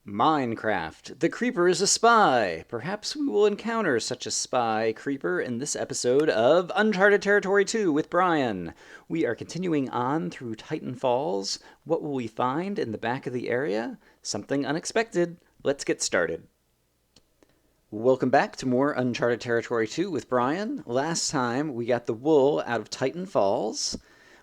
Minecraft. The creeper is a spy. Perhaps we will encounter such a spy creeper in this episode of Uncharted Territory 2 with Brian. We are continuing on through Titan Falls. What will we find in the back of the area? Something unexpected. Let's get started. Welcome back to more Uncharted Territory 2 with Brian. Last time we got the wool out of Titan Falls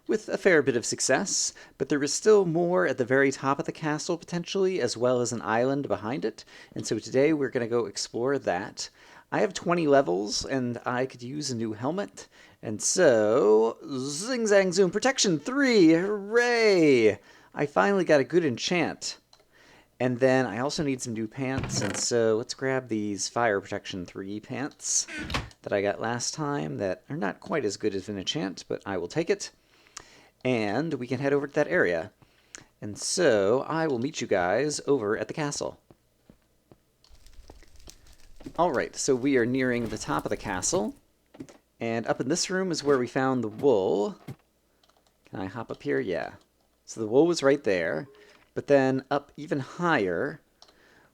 with a fair bit of success, but there is still more at the very top of the castle potentially, as well as an island behind it, and so today we're going to go explore that. I have 20 levels, and I could use a new helmet, and so, zing zang zoom, protection 3, hooray! I finally got a good enchant. And then I also need some new pants, and so let's grab these Fire Protection 3 pants that I got last time that are not quite as good as an enchant, but I will take it. And we can head over to that area. And so I will meet you guys over at the castle. Alright, so we are nearing the top of the castle. And up in this room is where we found the wool. Can I hop up here? Yeah. So the wool was right there. But then up even higher,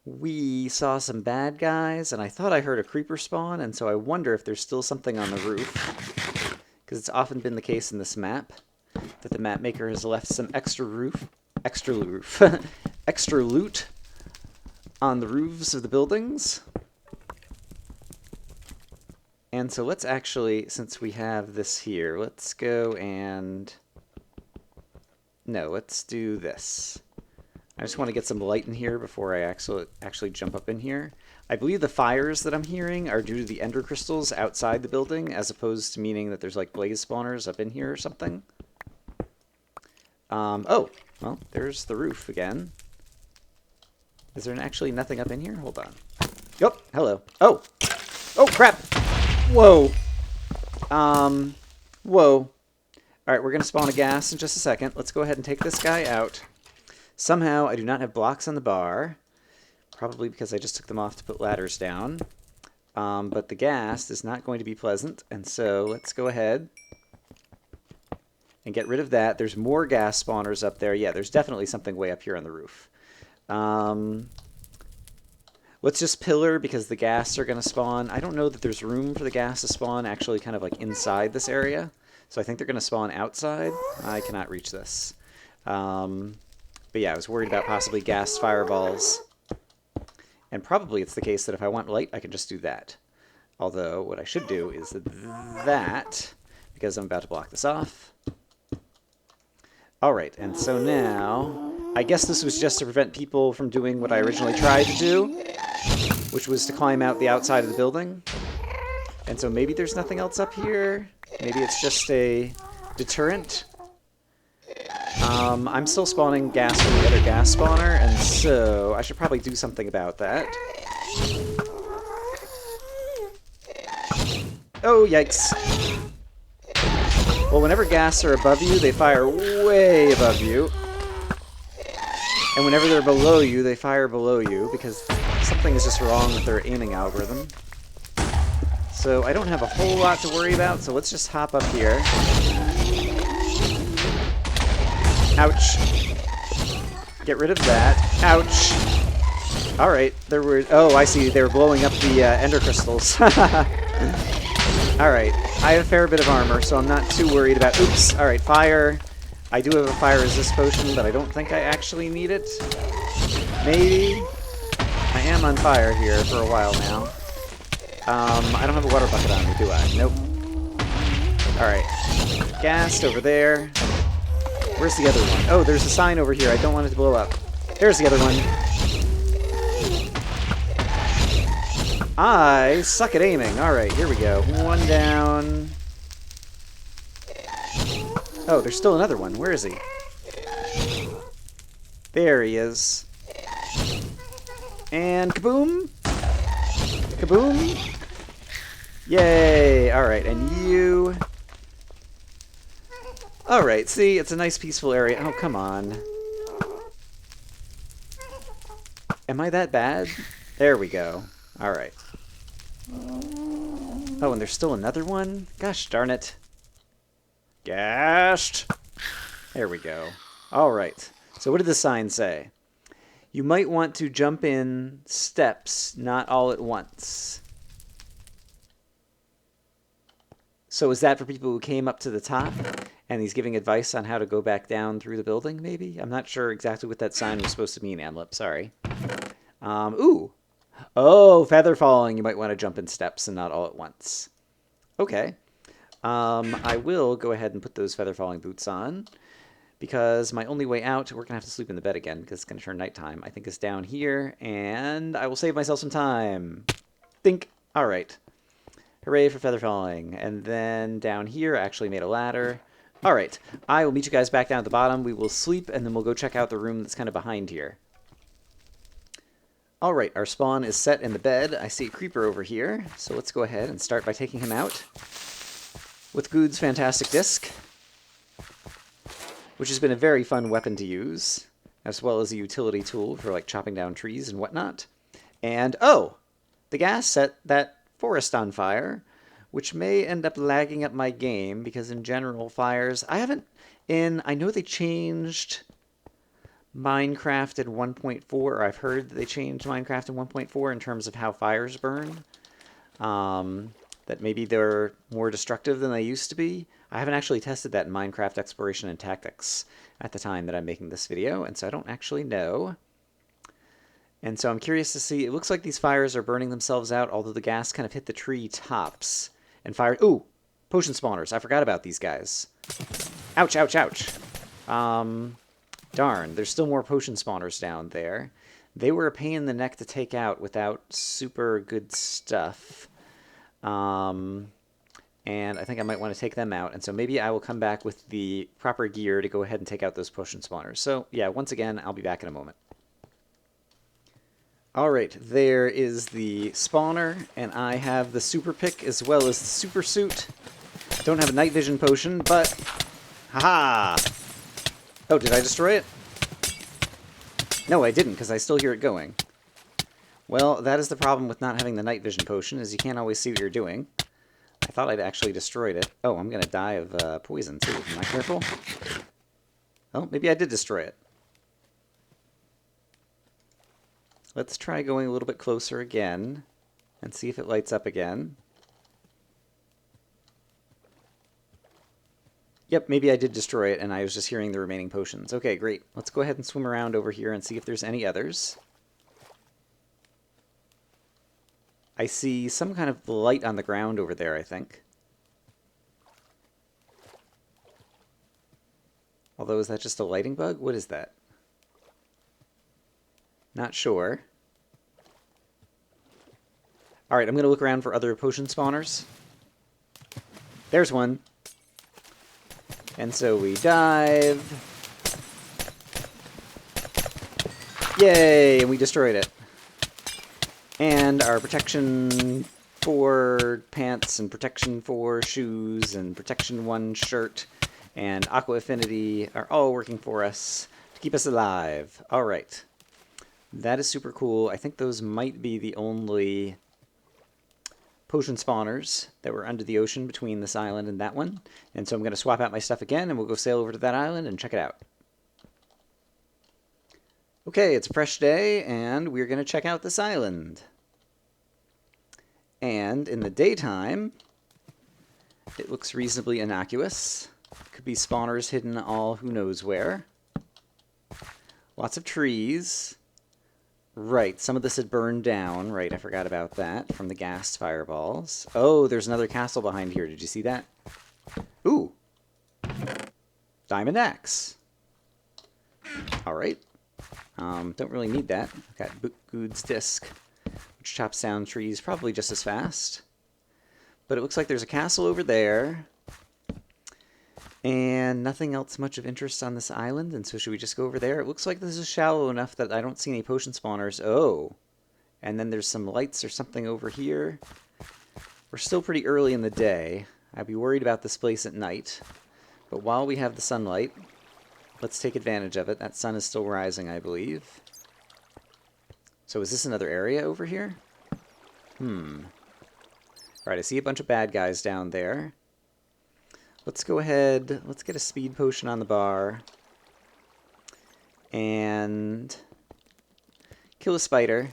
we saw some bad guys, and I thought I heard a creeper spawn, and so I wonder if there's still something on the roof. Because it's often been the case in this map that the map maker has left some extra loot on the roofs of the buildings. And so let's actually, since we have this here, let's go and... No, let's do this. I just want to get some light in here before I actually jump up in here. I believe the fires that I'm hearing are due to the ender crystals outside the building, as opposed to meaning that there's like blaze spawners up in here or something. Oh, well, there's the roof again. Is there actually nothing up in here? Hold on. Yep, hello. Oh! Oh, crap! Whoa! Whoa. Alright, we're going to spawn a gas in just a second. Let's go ahead and take this guy out. Somehow, I do not have blocks on the bar. Probably because I just took them off to put ladders down. But the gas is not going to be pleasant, and so let's go ahead and get rid of that. There's more gas spawners up there. Yeah, there's definitely something way up here on the roof. Let's just pillar because the gas are going to spawn. I don't know that there's room for the gas to spawn actually kind of like inside this area. So I think they're going to spawn outside. I cannot reach this. But yeah, I was worried about possibly gas fireballs. And probably it's the case that if I want light, I can just do that. Although what I should do is that, because I'm about to block this off. Alright, and so now, I guess this was just to prevent people from doing what I originally tried to do, which was to climb out the outside of the building. And so maybe there's nothing else up here. Maybe it's just a deterrent. I'm still spawning gas from the other gas spawner, and so I should probably do something about that. Oh, yikes. Well, whenever gas are above you, they fire way above you. And whenever they're below you, they fire below you, because something is just wrong with their aiming algorithm. So I don't have a whole lot to worry about, so let's just hop up here. Ouch. Get rid of that. Ouch. Alright, there were... Oh, I see. They were blowing up the ender crystals. Alright, I have a fair bit of armor, so I'm not too worried about... Oops! Alright, fire. I do have a fire resist potion, but I don't think I actually need it. Maybe. I am on fire here for a while now. I don't have a water bucket on me, do I? Nope. Alright. Gassed over there. Where's the other one? Oh, there's a sign over here. I don't want it to blow up. There's the other one. I suck at aiming. Alright, here we go. One down. Oh, there's still another one. Where is he? There he is. And kaboom! Kaboom! Yay! Alright, and you... Alright, see, it's a nice peaceful area. Oh, come on. Am I that bad? There we go. Alright. Oh, and there's still another one? Gosh darn it. Gashed! There we go. Alright. So what did the sign say? You might want to jump in steps, not all at once. So is that for people who came up to the top and he's giving advice on how to go back down through the building, maybe? I'm not sure exactly what that sign was supposed to mean, AMLP. Sorry. Ooh. Oh, feather falling. You might want to jump in steps and not all at once. Okay. I will go ahead and put those feather falling boots on because my only way out, we're going to have to sleep in the bed again because it's going to turn nighttime, I think is down here, and I will save myself some time. Think. All right. Hooray for feather falling. And then down here, I actually made a ladder. All right. I will meet you guys back down at the bottom. We will sleep, and then we'll go check out the room that's kind of behind here. All right, our spawn is set in the bed. I see a creeper over here, so let's go ahead and start by taking him out with Good's fantastic disc, which has been a very fun weapon to use, as well as a utility tool for like chopping down trees and whatnot. And oh, the gas set that forest on fire, which may end up lagging up my game because in general fires, I know they changed Minecraft in 1.4, or I've heard that they changed Minecraft in 1.4 in terms of how fires burn. That maybe they're more destructive than they used to be. I haven't actually tested that in Minecraft Exploration and Tactics at the time that I'm making this video, and so I don't actually know. And so I'm curious to see, it looks like these fires are burning themselves out, although the gas kind of hit the tree tops and fire. Ooh, potion spawners. I forgot about these guys. Ouch, ouch, ouch. Darn, there's still more potion spawners down there. They were a pain in the neck to take out without super good stuff. And I think I might want to take them out. And so maybe I will come back with the proper gear to go ahead and take out those potion spawners. So yeah, once again, I'll be back in a moment. All right, there is the spawner, and I have the super pick as well as the super suit. Don't have a night vision potion, but haha! Oh, did I destroy it? No, I didn't, because I still hear it going. Well, that is the problem with not having the night vision potion, is you can't always see what you're doing. I thought I'd actually destroyed it. Oh, I'm going to die of poison, too. Am I careful? Oh, maybe I did destroy it. Let's try going a little bit closer again and see if it lights up again. Yep, maybe I did destroy it and I was just hearing the remaining potions. Okay, great. Let's go ahead and swim around over here and see if there's any others. I see some kind of light on the ground over there, I think. Although, is that just a lighting bug? What is that? Not sure. Alright, I'm going to look around for other potion spawners. There's one. And so we dive. Yay! And we destroyed it. And our protection 4 pants and protection 4 shoes and protection 1 shirt and Aqua Affinity are all working for us to keep us alive. Alright. That is super cool. I think those might be the only potion spawners that were under the ocean between this island and that one. And so I'm going to swap out my stuff again and we'll go sail over to that island and check it out. Okay, it's a fresh day and we're going to check out this island. And in the daytime, it looks reasonably innocuous. Could be spawners hidden all who knows where. Lots of trees. Right, some of this had burned down. Right, I forgot about that from the gas fireballs. Oh, there's another castle behind here. Did you see that? Ooh. Diamond axe. All right. Don't really need that. I've got Good's disc, which chops down trees probably just as fast. But it looks like there's a castle over there. And nothing else much of interest on this island, and so should we just go over there? It looks like this is shallow enough that I don't see any potion spawners. Oh, and then there's some lights or something over here. We're still pretty early in the day. I'd be worried about this place at night. But while we have the sunlight, let's take advantage of it. That sun is still rising, I believe. So is this another area over here? Alright, I see a bunch of bad guys down there. Let's go ahead, let's get a speed potion on the bar. And kill a spider,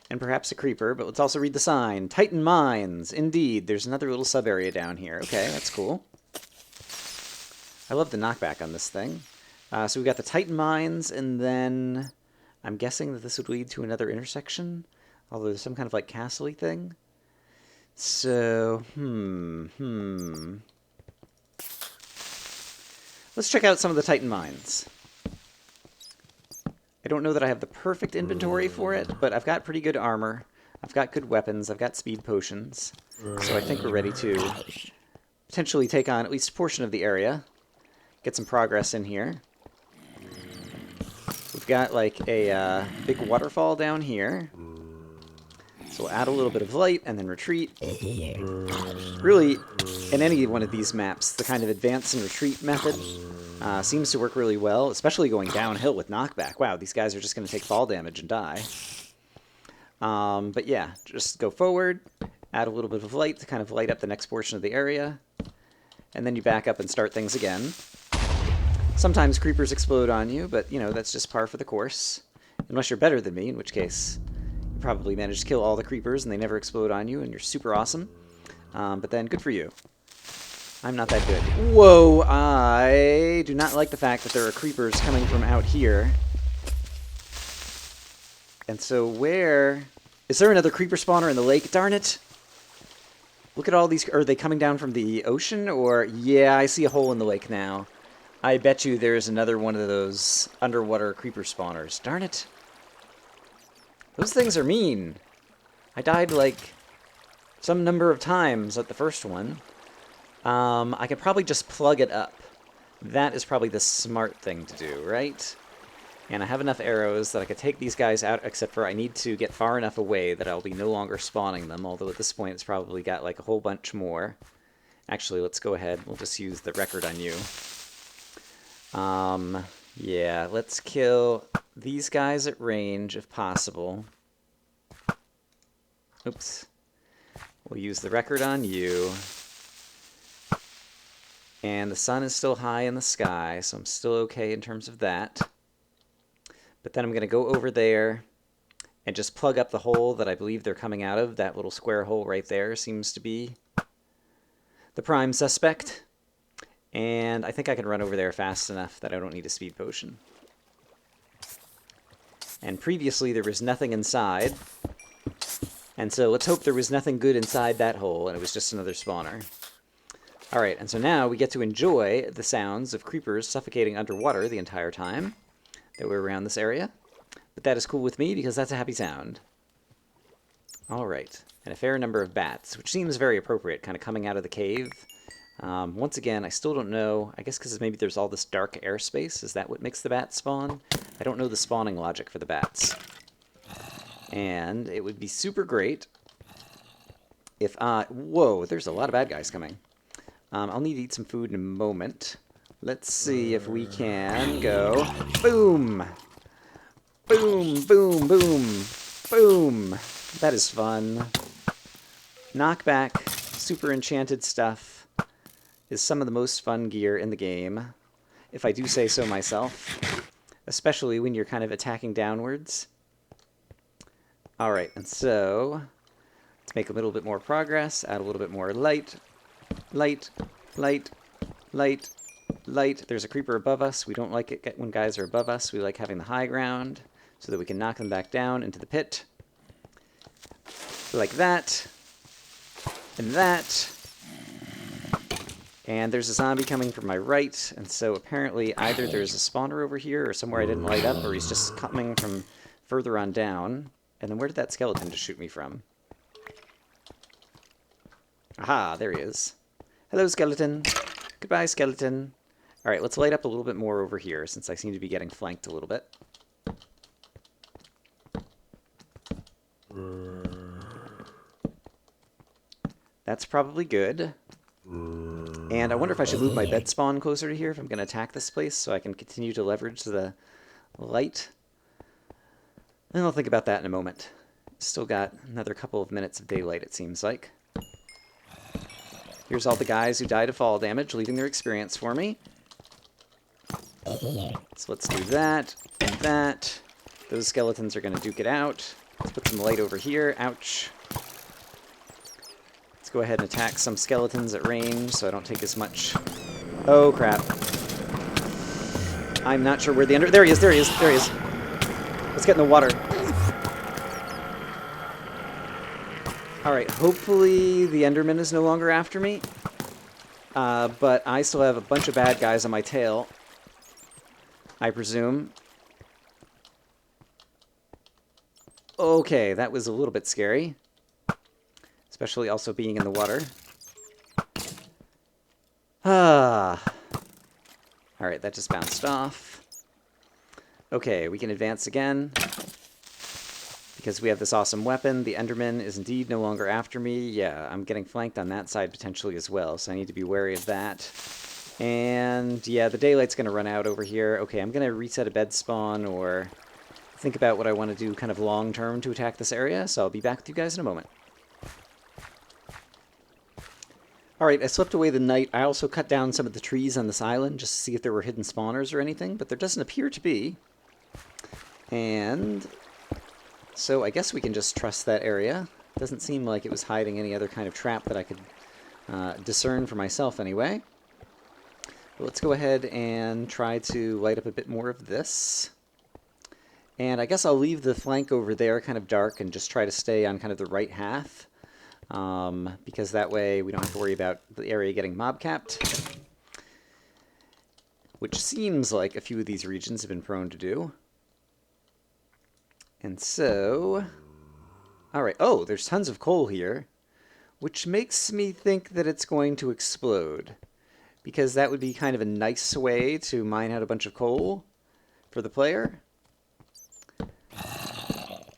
and perhaps a creeper, but let's also read the sign. Titan Mines. Indeed, there's another little sub-area down here. Okay, that's cool. I love the knockback on this thing. So we got the Titan Mines, and then I'm guessing that this would lead to another intersection, although there's some kind of like castle-y thing. So, let's check out some of the Titan Mines. I don't know that I have the perfect inventory for it, but I've got pretty good armor. I've got good weapons. I've got speed potions. So I think we're ready to potentially take on at least a portion of the area. Get some progress in here. We've got like a big waterfall down here. So we'll add a little bit of light and then retreat. Really, in any one of these maps, the kind of advance and retreat method seems to work really well, especially going downhill with knockback. Wow, these guys are just going to take fall damage and die. But yeah, just go forward, add a little bit of light to kind of light up the next portion of the area, and then you back up and start things again. Sometimes creepers explode on you, but, you know, that's just par for the course. Unless you're better than me, in which case you probably manage to kill all the creepers and they never explode on you and you're super awesome. But then, good for you. I'm not that good. Whoa, I do not like the fact that there are creepers coming from out here. And so where... Is there another creeper spawner in the lake? Darn it! Look at all these... Are they coming down from the ocean? Or... Yeah, I see a hole in the lake now. I bet you there's another one of those underwater creeper spawners. Darn it. Those things are mean. I died, like, some number of times at the first one. I could probably just plug it up. That is probably the smart thing to do, right? And I have enough arrows that I could take these guys out, except for I need to get far enough away that I'll be no longer spawning them, although at this point it's probably got like a whole bunch more. Actually, let's go ahead. We'll just use the record on you. Yeah, let's kill these guys at range if possible. Oops. We'll use the record on you. And the sun is still high in the sky, so I'm still okay in terms of that. But then I'm going to go over there and just plug up the hole that I believe they're coming out of. That little square hole right there seems to be the prime suspect. And I think I can run over there fast enough that I don't need a speed potion. And previously there was nothing inside. And so let's hope there was nothing good inside that hole and it was just another spawner. Alright, and so now we get to enjoy the sounds of creepers suffocating underwater the entire time that we're around this area. But that is cool with me because that's a happy sound. Alright, and a fair number of bats, which seems very appropriate, kind of coming out of the cave. Once again, I still don't know, I guess because maybe there's all this dark airspace. Is that what makes the bats spawn? I don't know the spawning logic for the bats. And it would be super great if whoa, there's a lot of bad guys coming. I'll need to eat some food in a moment. Let's see if we can go boom! Boom, boom, boom, boom! That is fun. Knockback, super enchanted stuff, is some of the most fun gear in the game, if I do say so myself. Especially when you're kind of attacking downwards. Alright, and so let's make a little bit more progress, add a little bit more light. Light, light, light, light. There's a creeper above us. We don't like it when guys are above us. We like having the high ground so that we can knock them back down into the pit. Like that. And that. And there's a zombie coming from my right, and so apparently either there's a spawner over here or somewhere I didn't light up, or he's just coming from further on down. And then where did that skeleton just shoot me from? Aha, there he is. Hello, skeleton. Goodbye, skeleton. Alright, let's light up a little bit more over here, since I seem to be getting flanked a little bit. That's probably good. And I wonder if I should move my bed spawn closer to here if I'm going to attack this place, so I can continue to leverage the light. And I'll think about that in a moment. Still got another couple of minutes of daylight, it seems like. Here's all the guys who died of fall damage, leaving their experience for me. So let's do that, and that, Those skeletons are going to duke it out. Let's put some light over here. Ouch. Let's go ahead and attack some skeletons at range so I don't take as much... Oh, crap. I'm not sure where the There he is, there he is, there he is. Let's get in the water. Alright, hopefully the Enderman is no longer after me. But I still have a bunch of bad guys on my tail, I presume. Okay, that was a little bit scary. Especially also being in the water. Alright, that just bounced off. Okay, we can advance again. Because we have this awesome weapon. The Enderman is indeed no longer after me. Yeah, I'm getting flanked on that side potentially as well, so I need to be wary of that. And yeah, the daylight's going to run out over here. Okay, I'm going to reset a bed spawn or think about what I want to do kind of long term to attack this area, so I'll be back with you guys in a moment. Alright, I swept away the night. I also cut down some of the trees on this island just to see if there were hidden spawners or anything, but there doesn't appear to be. And so I guess we can just trust that area. Doesn't seem like it was hiding any other kind of trap that I could discern for myself anyway. But let's go ahead and try to light up a bit more of this. And I guess I'll leave the flank over there kind of dark and just try to stay on kind of the right half. Because that way we don't have to worry about the area getting mob capped. Which seems like a few of these regions have been prone to do. And so... Alright, oh, there's tons of coal here. Which makes me think that it's going to explode. Because that would be kind of a nice way to mine out a bunch of coal for the player.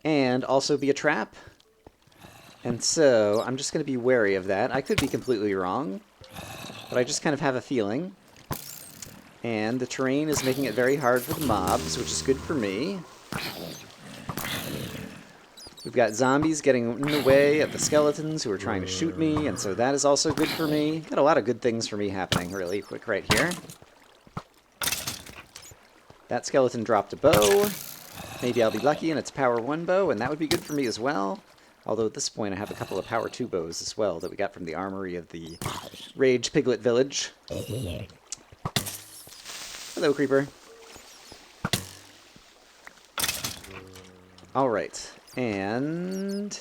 And also be a trap. And so, I'm just going to be wary of that. I could be completely wrong, but I just kind of have a feeling. And the terrain is making it very hard for the mobs, which is good for me. We've got zombies getting in the way of the skeletons who are trying to shoot me, and so that is also good for me. Got a lot of good things for me happening really quick right here. That skeleton dropped a bow. Maybe I'll be lucky and it's power 1 bow, and that would be good for me as well. Although at this point I have a couple of power 2 bows as well that we got from the armory of the Rage Piglet Village. Hello, Creeper. Alright, and...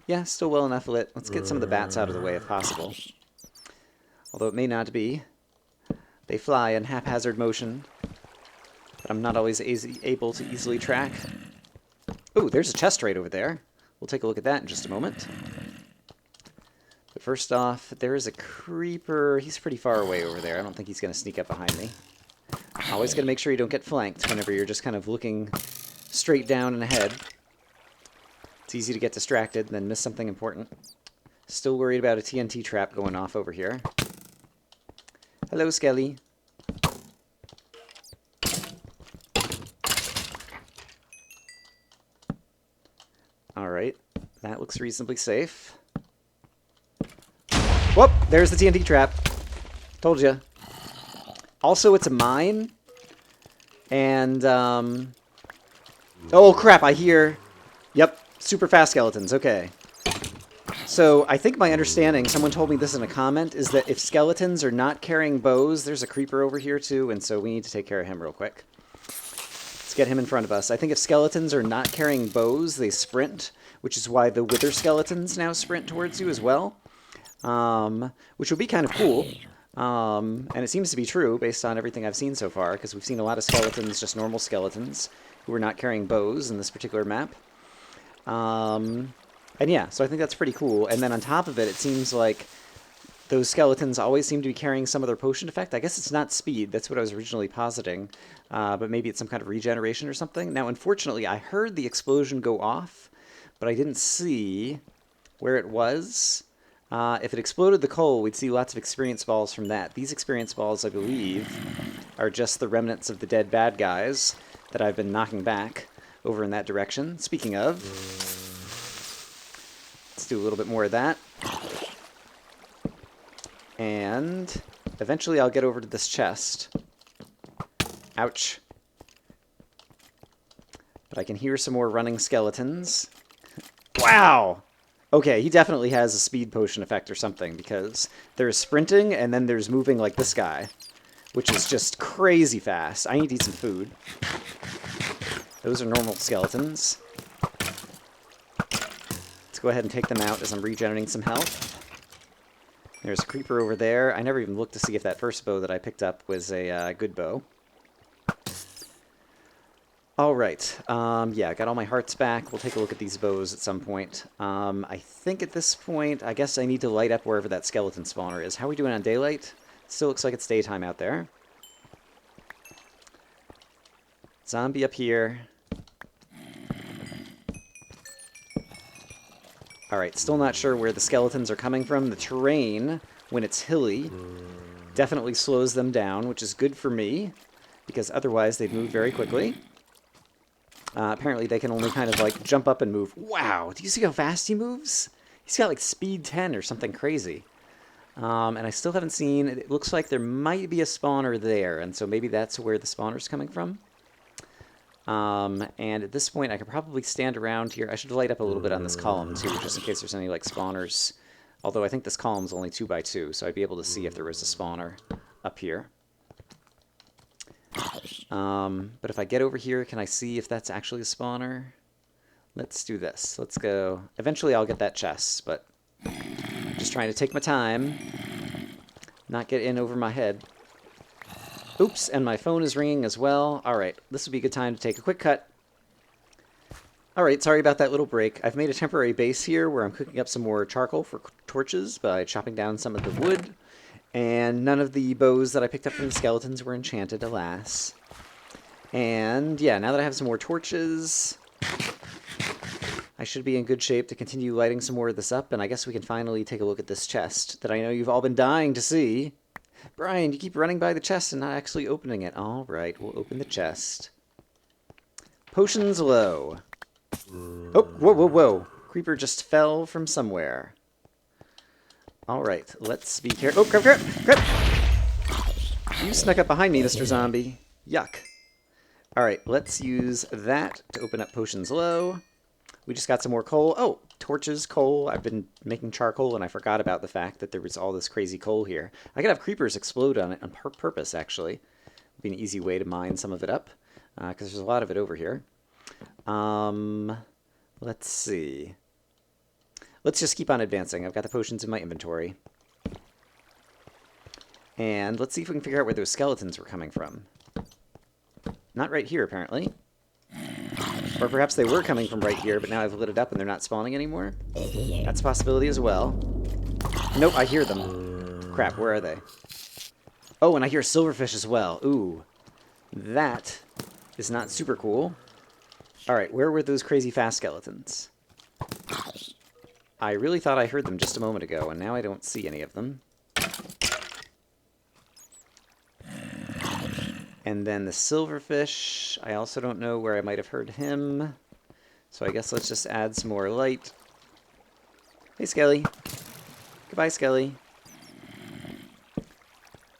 yeah, still well enough lit. Let's get some of the bats out of the way if possible. Although it may not be. They fly in haphazard motion that I'm not always able to easily track. Ooh, there's a chest right over there. We'll take a look at that in just a moment. But first off, there is a creeper. He's pretty far away over there. I don't think he's going to sneak up behind me. Always going to make sure you don't get flanked whenever you're just kind of looking straight down and ahead. It's easy to get distracted and then miss something important. Still worried about a TNT trap going off over here. Hello, Skelly. Alright, that looks reasonably safe. Whoop! There's the TNT trap. Told ya. Also, it's a mine. And, oh, crap, I hear... Yep, super fast skeletons, okay. So, I think my understanding, someone told me this in a comment, is that if skeletons are not carrying bows, there's a creeper over here too, and so we need to take care of him real quick. Let's get him in front of us. I think if skeletons are not carrying bows, they sprint, which is why the wither skeletons now sprint towards you as well. Which would be kind of cool. And it seems to be true based on everything I've seen so far, because we've seen a lot of skeletons, just normal skeletons, who are not carrying bows in this particular map. And yeah, so I think that's pretty cool. And then on top of it, it seems like those skeletons always seem to be carrying some other potion effect. I guess it's not speed. That's what I was originally positing. But maybe it's some kind of regeneration or something. Now, unfortunately, I heard the explosion go off, but I didn't see where it was. If it exploded the coal, we'd see lots of experience balls from that. These experience balls, I believe, are just the remnants of the dead bad guys that I've been knocking back over in that direction. Speaking of, let's do a little bit more of that. And eventually I'll get over to this chest. Ouch. But I can hear some more running skeletons. Wow! Okay, he definitely has a speed potion effect or something, because there's sprinting, and then there's moving like this guy, which is just crazy fast. I need to eat some food. Those are normal skeletons. Let's go ahead and take them out as I'm regenerating some health. There's a creeper over there. I never even looked to see if that first bow that I picked up was a good bow. Alright, yeah, I got all my hearts back. We'll take a look at these bows at some point. I think at this point, I guess I need to light up wherever that skeleton spawner is. How are we doing on daylight? Still looks like it's daytime out there. Zombie up here. Alright, still not sure where the skeletons are coming from. The terrain, when it's hilly, definitely slows them down, which is good for me, because otherwise they'd move very quickly. Apparently they can only kind of like jump up and move. Wow, do you see how fast he moves? He's got like speed 10 or something crazy. And I still haven't seen, it looks like there might be a spawner there, and so maybe that's where the spawner's coming from. And at this point I could probably stand around here. I should light up a little bit on this column too, just in case there's any like spawners. Although I think this column's only 2 by 2, so I'd be able to see if there was a spawner up here. But if I get over here, can I see if that's actually a spawner? Let's do this. Let's go. Eventually I'll get that chest, but just trying to take my time. Not get in over my head. Oops, and my phone is ringing as well. Alright, this would be a good time to take a quick cut. Alright, sorry about that little break. I've made a temporary base here where I'm cooking up some more charcoal for torches by chopping down some of the wood. And none of the bows that I picked up from the skeletons were enchanted, alas. And yeah, now that I have some more torches, I should be in good shape to continue lighting some more of this up, and I guess we can finally take a look at this chest that I know you've all been dying to see. Brian, you keep running by the chest and not actually opening it. All right, we'll open the chest. Potions low. Oh, whoa, whoa, whoa. Creeper just fell from somewhere. All right, let's be careful. Oh, crap, crap, crap! You snuck up behind me, Mr. Zombie. Yuck. All right, let's use that to open up potions low. We just got some more coal. Oh, torches, coal. I've been making charcoal, and I forgot about the fact that there was all this crazy coal here. I could have creepers explode on it on purpose, actually. Would be an easy way to mine some of it up, because there's a lot of it over here. Let's see. Let's just keep on advancing. I've got the potions in my inventory. And let's see if we can figure out where those skeletons were coming from. Not right here, apparently. Or perhaps they were coming from right here, but now I've lit it up and they're not spawning anymore. That's a possibility as well. Nope, I hear them. Crap, where are they? Oh, and I hear silverfish as well. Ooh. That is not super cool. Alright, where were those crazy fast skeletons? I really thought I heard them just a moment ago, and now I don't see any of them. And then the silverfish, I also don't know where I might have heard him. So I guess let's just add some more light. Hey, Skelly. Goodbye, Skelly.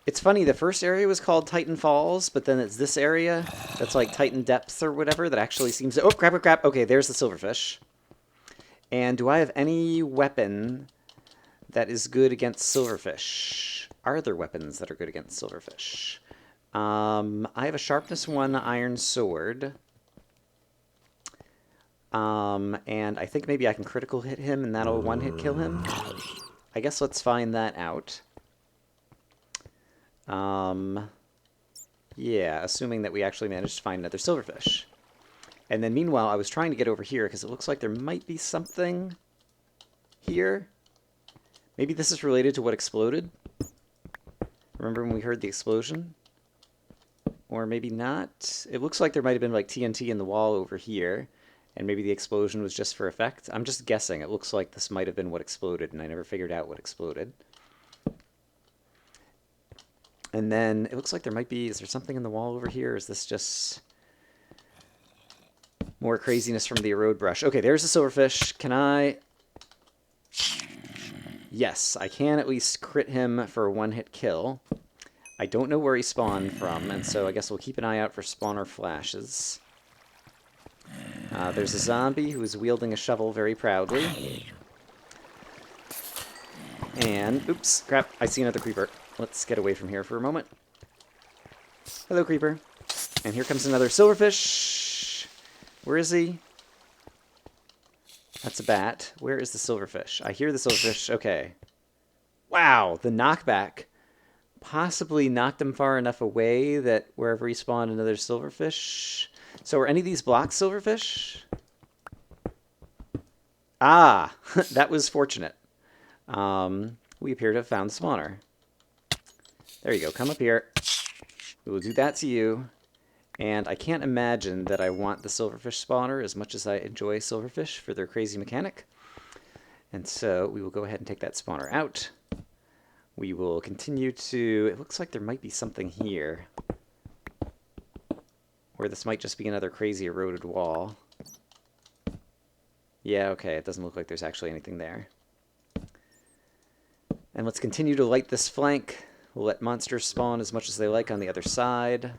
It's funny, the first area was called Titan Falls, but then it's this area that's like Titan Depths or whatever that actually seems to... Oh, crap, crap, crap. Okay, there's the silverfish. And do I have any weapon that is good against silverfish? Are there weapons that are good against silverfish? I have a sharpness 1 iron sword. And I think maybe I can critical hit him and that'll one-hit kill him. I guess let's find that out. Yeah, assuming that we actually managed to find another silverfish. And then meanwhile, I was trying to get over here because it looks like there might be something here. Maybe this is related to what exploded. Remember when we heard the explosion? Or maybe not. It looks like there might have been like TNT in the wall over here. And maybe the explosion was just for effect. I'm just guessing. It looks like this might have been what exploded, and I never figured out what exploded. And then it looks like there might be... Is there something in the wall over here? Or is this just more craziness from the erode brush? Okay, there's a silverfish. Can I... Yes, I can at least crit him for a one-hit kill. I don't know where he spawned from, and so I guess we'll keep an eye out for spawner flashes. There's a zombie who is wielding a shovel very proudly. And, oops, crap, I see another creeper. Let's get away from here for a moment. Hello, creeper. And here comes another silverfish. Where is he? That's a bat. Where is the silverfish? I hear the silverfish. Okay. Wow, the knockback possibly knocked him far enough away that wherever he spawned another silverfish. So are any of these blocks silverfish? Ah, that was fortunate. We appear to have found the spawner. There you go. Come up here. We will do that to you. And I can't imagine that I want the silverfish spawner as much as I enjoy silverfish for their crazy mechanic. And so we will go ahead and take that spawner out. We will continue to... It looks like there might be something here. Or this might just be another crazy eroded wall. Yeah, okay. It doesn't look like there's actually anything there. And let's continue to light this flank. We'll let monsters spawn as much as they like on the other side.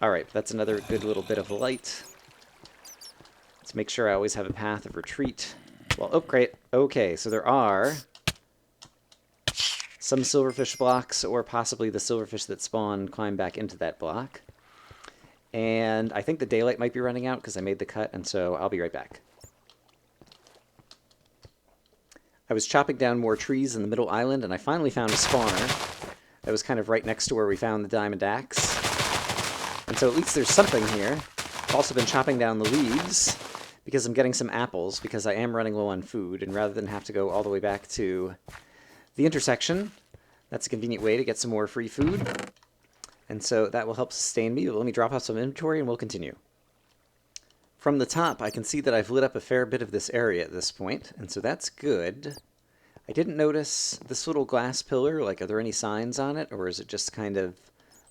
Alright, that's another good little bit of light. Let's make sure I always have a path of retreat. Well, oh, great. Okay, so there are some silverfish blocks, or possibly the silverfish that spawn climb back into that block. And I think the daylight might be running out because I made the cut, and so I'll be right back. I was chopping down more trees in the middle island, and I finally found a spawner that was kind of right next to where we found the diamond axe. And so at least there's something here. I've also been chopping down the leaves because I'm getting some apples, because I am running low on food, and rather than have to go all the way back to the intersection, that's a convenient way to get some more free food. And so that will help sustain me. But let me drop off some inventory and we'll continue. From the top, I can see that I've lit up a fair bit of this area at this point, and so that's good. I didn't notice this little glass pillar. Like, are there any signs on it, or is it just kind of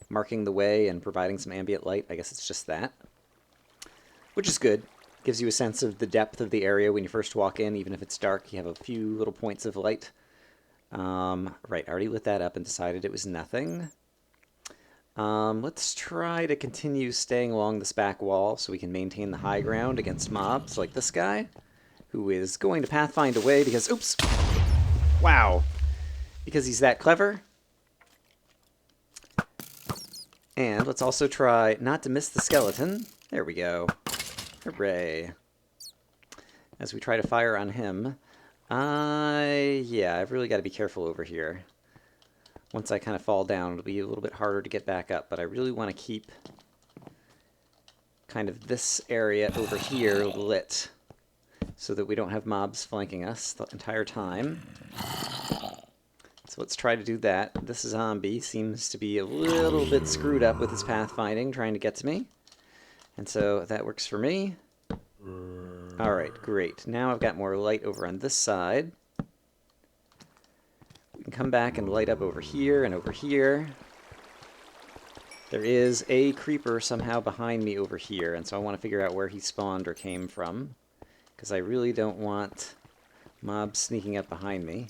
marking the way and providing some ambient light? I guess it's just that. Which is good. Gives you a sense of the depth of the area when you first walk in. Even if it's dark, you have a few little points of light. Right, I already lit that up and decided it was nothing. Let's try to continue staying along this back wall so we can maintain the high ground against mobs like this guy, who is going to pathfind away because, oops, wow, because he's that clever. And let's also try not to miss the skeleton. There we go. Hooray. As we try to fire on him. Yeah, I've really got to be careful over here. Once I kind of fall down, it'll be a little bit harder to get back up, but I really want to keep kind of this area over here lit so that we don't have mobs flanking us the entire time. So let's try to do that. This zombie seems to be a little bit screwed up with his pathfinding, trying to get to me. And so that works for me. Alright, great. Now I've got more light over on this side. We can come back and light up over here and over here. There is a creeper somehow behind me over here, and so I want to figure out where he spawned or came from, because I really don't want mobs sneaking up behind me.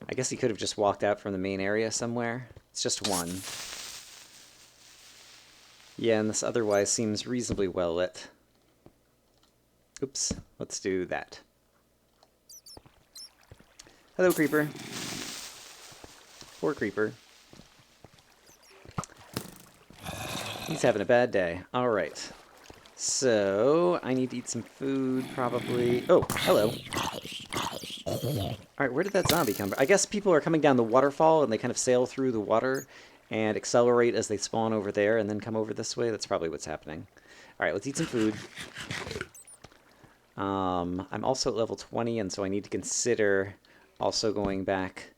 I guess he could have just walked out from the main area somewhere. It's just one. Yeah, and this otherwise seems reasonably well lit. Oops, let's do that. Hello, creeper. Poor creeper. He's having a bad day. Alright. So, I need to eat some food, probably. Oh, hello. Alright, where did that zombie come from? I guess people are coming down the waterfall, and they kind of sail through the water and accelerate as they spawn over there, and then come over this way. That's probably what's happening. Alright, let's eat some food. I'm also at level 20, and so I need to consider also going back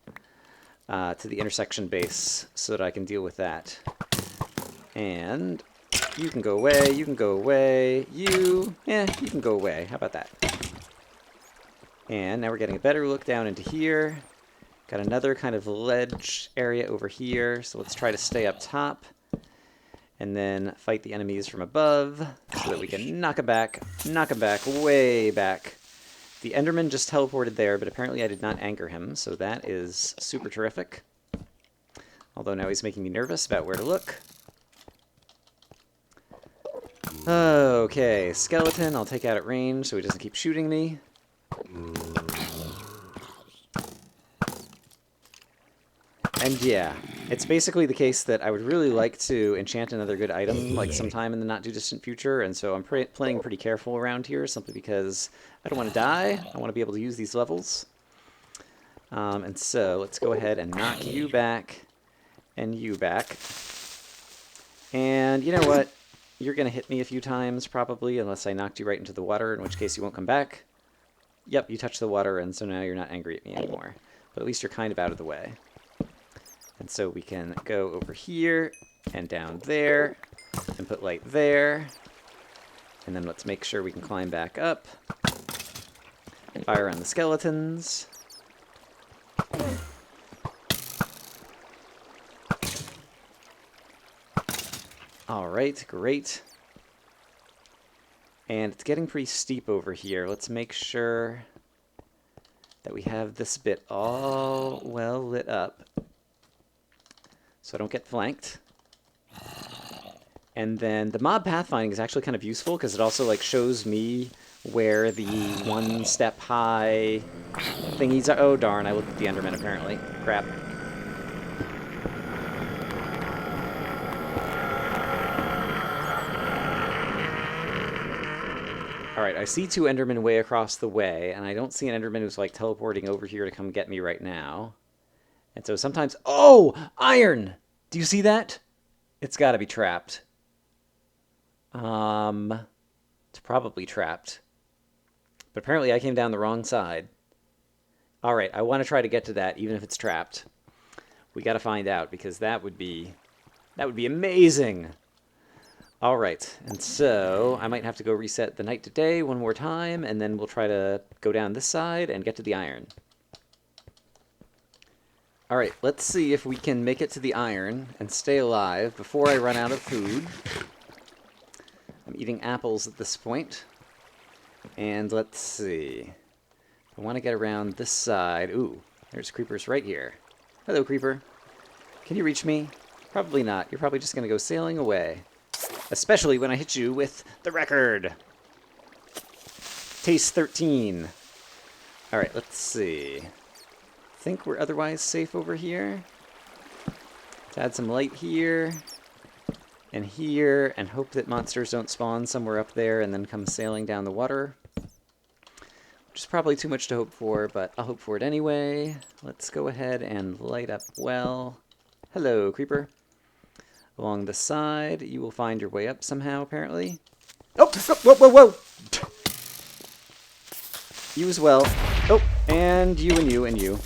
to the intersection base so that I can deal with that. And you can go away, you can go away, you can go away. How about that? And now we're getting a better look down into here. Got another kind of ledge area over here, so let's try to stay up top. And then fight the enemies from above so that we can knock them back, way back. The Enderman just teleported there, but apparently I did not anger him, so that is super terrific. Although now he's making me nervous about where to look. Okay, skeleton, I'll take out at range so he doesn't keep shooting me. And yeah, it's basically the case that I would really like to enchant another good item, like sometime in the not-too-distant future, and so I'm playing pretty careful around here, simply because I don't want to die. I want to be able to use these levels. And so, let's go ahead and knock you back, and you back. And you know what? You're going to hit me a few times, probably, unless I knocked you right into the water, in which case you won't come back. Yep, you touched the water, and so now you're not angry at me anymore. But at least you're kind of out of the way. And so we can go over here, and down there, and put light there. And then let's make sure we can climb back up. Fire on the skeletons. Alright, great. And it's getting pretty steep over here. Let's make sure that we have this bit all well lit up, so I don't get flanked. And then the mob pathfinding is actually kind of useful, because it also like shows me where the one-step high thingies are. Oh darn, I looked at the Enderman apparently. Crap. Alright, I see two Endermen way across the way, and I don't see an Enderman who's like teleporting over here to come get me right now. And so sometimes... Oh! Iron! Do you see that? It's gotta be trapped. It's probably trapped. But apparently I came down the wrong side. Alright, I want to try to get to that, even if it's trapped. We gotta find out, because that would be amazing! Alright, and so I might have to go reset the night to day one more time, and then we'll try to go down this side and get to the iron. Alright, let's see if we can make it to the iron and stay alive before I run out of food. I'm eating apples at this point. And let's see. I want to get around this side. Ooh, there's creepers right here. Hello, creeper. Can you reach me? Probably not. You're probably just going to go sailing away. Especially when I hit you with the record. Taste 13. Alright, let's see. I think we're otherwise safe over here. Let's add some light here. And here. And hope that monsters don't spawn somewhere up there and then come sailing down the water. Which is probably too much to hope for, but I'll hope for it anyway. Let's go ahead and light up well. Hello, creeper. Along the side, you will find your way up somehow, apparently. Oh! Whoa, whoa, whoa! You as well. Oh, and you and you and you.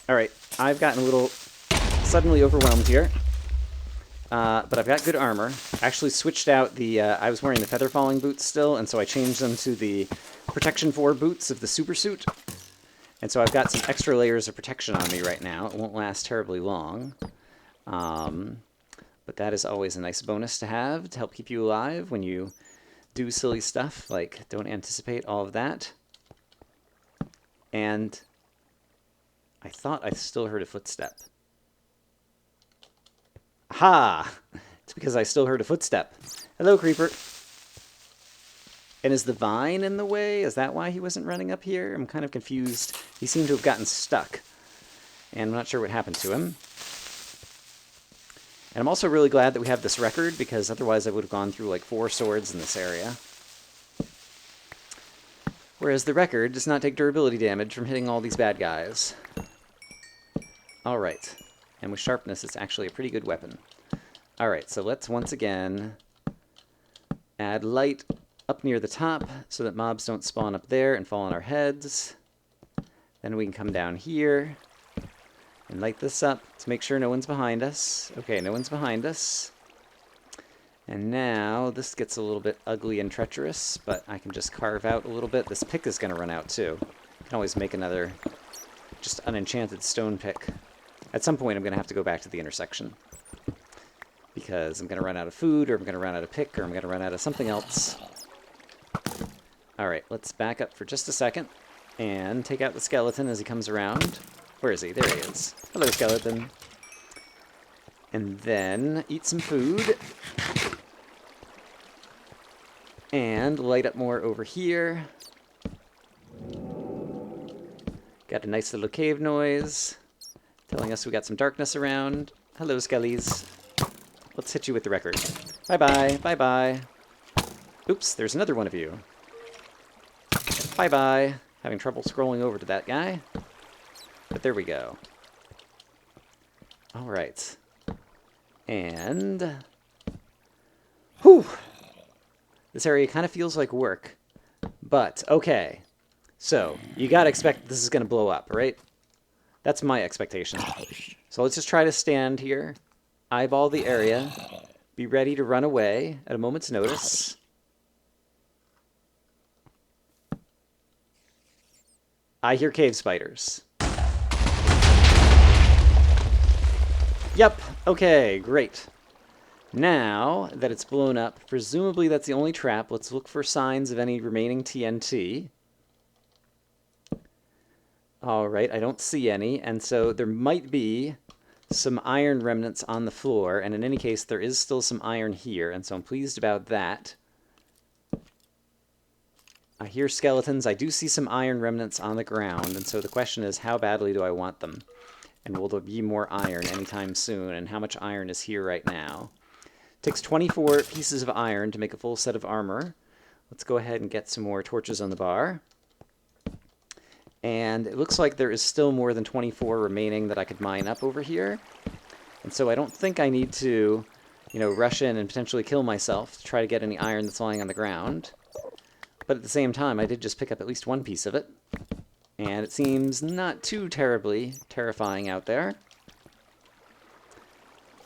Alright, I've gotten a little suddenly overwhelmed here. But I've got good armor. I actually switched out the... I was wearing the feather falling boots still, and so I changed them to the protection 4 boots of the super suit. And so I've got some extra layers of protection on me right now. It won't last terribly long. But that is always a nice bonus to have to help keep you alive when you do silly stuff, like don't anticipate all of that. And I thought I still heard a footstep. Aha! It's because I still heard a footstep. Hello, creeper. And is the vine in the way? Is that why he wasn't running up here? I'm kind of confused. He seemed to have gotten stuck. And I'm not sure what happened to him. And I'm also really glad that we have this record, because otherwise I would have gone through like 4 swords in this area. Whereas the record does not take durability damage from hitting all these bad guys. Alright. And with sharpness, it's actually a pretty good weapon. Alright, so let's once again add light up near the top so that mobs don't spawn up there and fall on our heads. Then we can come down here and light this up to make sure no one's behind us. Okay, no one's behind us. And now this gets a little bit ugly and treacherous, but I can just carve out a little bit. This pick is going to run out too. I can always make another just unenchanted stone pick. At some point I'm going to have to go back to the intersection, because I'm going to run out of food, or I'm going to run out of pick, or I'm going to run out of something else. Alright, let's back up for just a second and take out the skeleton as he comes around. Where is he? There he is. Hello, skeleton. And then eat some food. And light up more over here. Got a nice little cave noise telling us we got some darkness around. Hello, skellies. Let's hit you with the record. Bye-bye, bye-bye. Oops, there's another one of you. Bye-bye. Having trouble scrolling over to that guy. But there we go. All right. And... whew! This area kind of feels like work. But, okay. So, you gotta expect this is gonna blow up, right? That's my expectation. So let's just try to stand here, eyeball the area, be ready to run away at a moment's notice. I hear cave spiders. Yep, okay, great. Now that it's blown up, presumably that's the only trap. Let's look for signs of any remaining TNT. All right, I don't see any, and so there might be some iron remnants on the floor, and in any case, there is still some iron here, and so I'm pleased about that. I hear skeletons. I do see some iron remnants on the ground, and so the question is, how badly do I want them? And will there be more iron anytime soon, and how much iron is here right now? It takes 24 pieces of iron to make a full set of armor. Let's go ahead and get some more torches on the bar. And it looks like there is still more than 24 remaining that I could mine up over here. And so I don't think I need to, rush in and potentially kill myself to try to get any iron that's lying on the ground. But at the same time, I did just pick up at least one piece of it. And it seems not too terribly terrifying out there.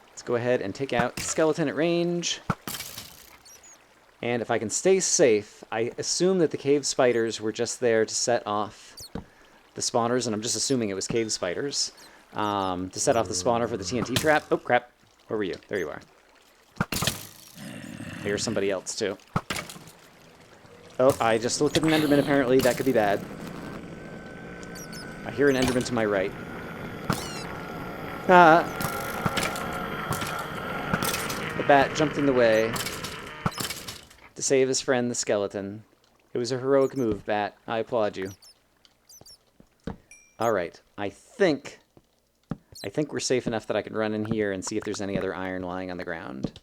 Let's go ahead and take out the skeleton at range. And if I can stay safe, I assume that the cave spiders were just there to set off the spawners, and I'm just assuming it was cave spiders, to set off the spawner for the TNT trap. Oh, crap. Where were you? There you are. Here's somebody else, too. Oh, I just looked at an enderman, apparently. That could be bad. I hear an enderman to my right. Ah! The bat jumped in the way to save his friend, the skeleton. It was a heroic move, Bat. I applaud you. Alright, I think we're safe enough that I can run in here and see if there's any other iron lying on the ground.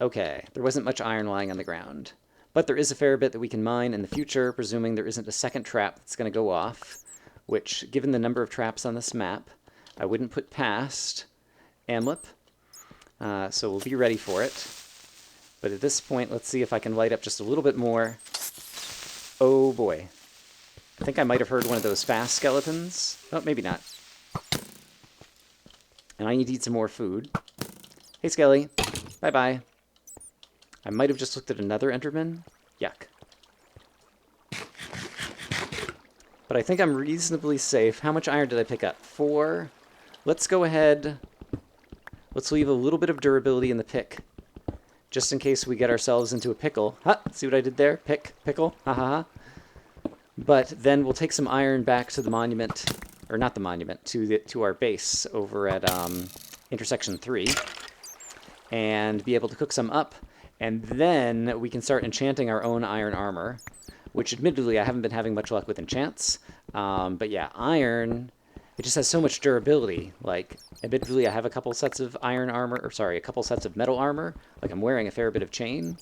Okay, there wasn't much iron lying on the ground. But there is a fair bit that we can mine in the future, presuming there isn't a second trap that's going to go off, which, given the number of traps on this map, I wouldn't put past AMLP. So we'll be ready for it. But at this point, let's see if I can light up just a little bit more. Oh boy. I think I might have heard one of those fast skeletons. Oh, maybe not. And I need to eat some more food. Hey, Skelly. Bye-bye. I might have just looked at another enderman. Yuck. But I think I'm reasonably safe. How much iron did I pick up? 4. Let's go ahead. Let's leave a little bit of durability in the pick, just in case we get ourselves into a pickle. Ha! See what I did there? Pickle. Ha ha ha. But then we'll take some iron back to the monument, or not the monument, to our base over at intersection 3, and be able to cook some up, and then we can start enchanting our own iron armor, which admittedly I haven't been having much luck with enchants. But yeah, iron, it just has so much durability. Like, admittedly I have a couple sets of iron armor, or sorry, a couple sets of metal armor. Like, I'm wearing a fair bit of chain,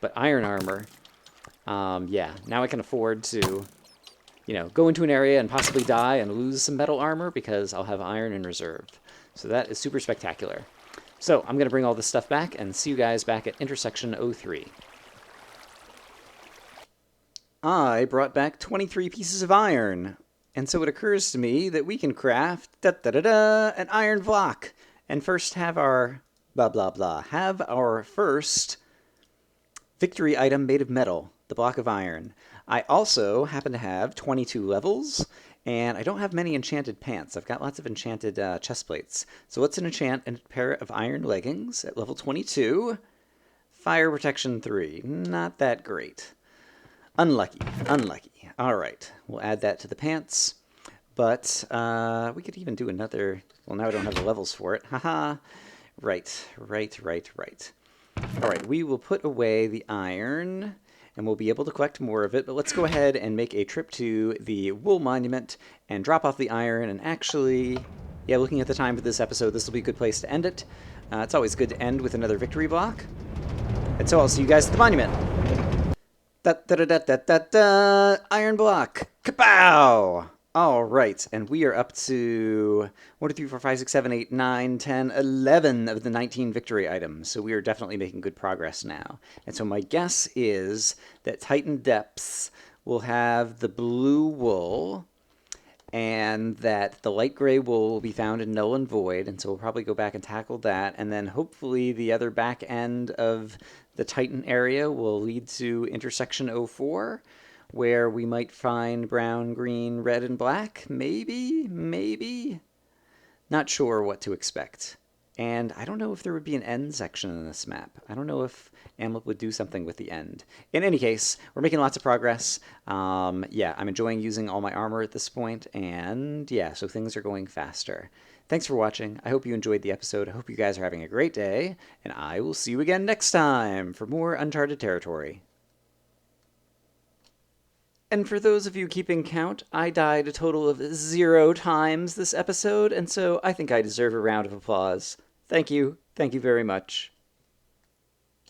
but iron armor, yeah, now I can afford to, go into an area and possibly die and lose some metal armor because I'll have iron in reserve. So that is super spectacular. So I'm going to bring all this stuff back and see you guys back at intersection 03. I brought back 23 pieces of iron. And so it occurs to me that we can craft an iron block. And first have our have our first victory item made of metal, the block of iron. I also happen to have 22 levels, and I don't have many enchanted pants. I've got lots of enchanted chest plates. So let's enchant a pair of iron leggings at level 22. Fire protection 3. Not that great. Unlucky. All right, we'll add that to the pants. But we could even do another... Well, now I don't have the levels for it. Haha. Right. All right, we will put away the iron, and we'll be able to collect more of it, but let's go ahead and make a trip to the wool monument and drop off the iron, and actually, yeah, looking at the time for this episode, this will be a good place to end it. It's always good to end with another victory block. And so I'll see you guys at the monument. Da da da da da da da! Iron block! Kapow! All right, and we are up to 1, 2, 3, 4, 5, 6, 7, 8, 9, 10, 11 of the 19 victory items. So we are definitely making good progress now. And so my guess is that Titan Depths will have the blue wool, and that the light gray wool will be found in Null and Void, and so we'll probably go back and tackle that, and then hopefully the other back end of the Titan area will lead to intersection 04, where we might find brown, green, red, and black. Maybe. Not sure what to expect. And I don't know if there would be an end section in this map. I don't know if AMLP would do something with the end. In any case, we're making lots of progress. Yeah, I'm enjoying using all my armor at this point, and yeah, so things are going faster. Thanks for watching. I hope you enjoyed the episode. I hope you guys are having a great day, and I will see you again next time for more Uncharted territory. And for those of you keeping count, I died a total of 0 times this episode, and so I think I deserve a round of applause. Thank you. Thank you very much.